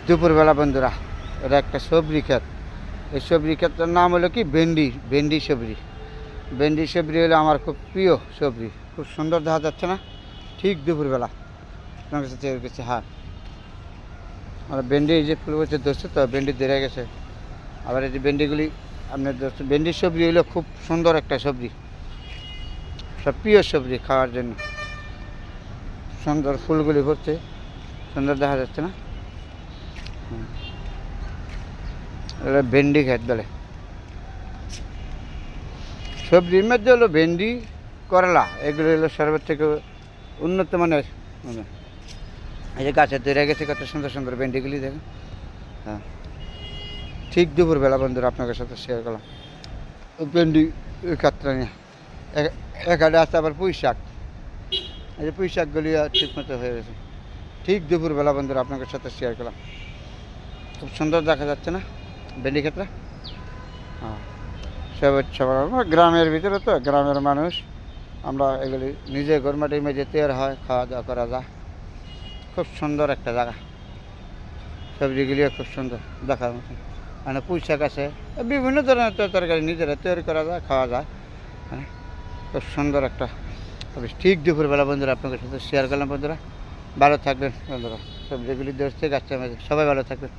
দুপুরবেলা বন্ধুরা, এটা একটা সবজি ক্ষেত। এই সবজি ক্ষেতের নাম হলো কি ভেন্ডি সবজি। ভেন্ডি সবজি হলো আমার খুব প্রিয় সবজি, খুব সুন্দর দেখা যাচ্ছে না? ঠিক দুপুরবেলা আপনার কাছে তৈরি করছে। হ্যাঁ, আর ভেন্ডি এই যে ফুল বছর ধরছে তো, ভেন্ডি ধরে গেছে। আবার এই যে ভেন্ডিগুলি আপনার ধরছে। ভেন্ডির সবজি হলো খুব সুন্দর একটা সবজি, সব প্রিয় সবজি খাওয়ার জন্য। সুন্দর ফুলগুলি ভরছে, সুন্দর দেখা যাচ্ছে না? এটা ভেন্ডি ক্ষেত বলে। সবজির মধ্যে হলো ভেন্ডি, করলা, এগুলো হলো সর্বোচ্চ থেকে উন্নত মানের। এই যে গাছে ধরে গেছে কত সুন্দর সুন্দর ভেন্ডিগুলি দেখেন। হ্যাঁ, ঠিক দুপুরবেলা বন্ধুরা আপনাদের সাথে শেয়ার করলাম ভেন্ডি ক্ষেতটা নিয়ে। এখানে আছে আবার পুঁই শাক। এই যে পুঁই শাকগুলি ঠিক মতো হয়ে গেছে। ঠিক দুপুরবেলা বন্ধুরা আপনাদের সাথে শেয়ার করলাম। খুব সুন্দর দেখা যাচ্ছে না ভেন্ডি ক্ষেতটা? হ্যাঁ, সবার গ্রামের ভিতরে তো, গ্রামের মানুষ আমরা এগুলি নিজে ঘর মাটির মেঝে তৈরি হয়, খাওয়া দাওয়া করা যায়। খুব সুন্দর একটা জায়গা, সবজিগুলিও খুব সুন্দর দেখার মতন। মানে পুঁই শাক আছে, বিভিন্ন ধরনের তরকারি নিজেরা তৈরি করা যায়, খাওয়া যায়। হ্যাঁ, খুব সুন্দর একটা। ঠিক দুপুরবেলা বন্ধুরা আপনাদের সাথে শেয়ার করলাম বন্ধুরা। ভালো থাকবেন বন্ধুরা, সবজিগুলি ধরছে গাছের মাঝে। সবাই ভালো থাকবেন।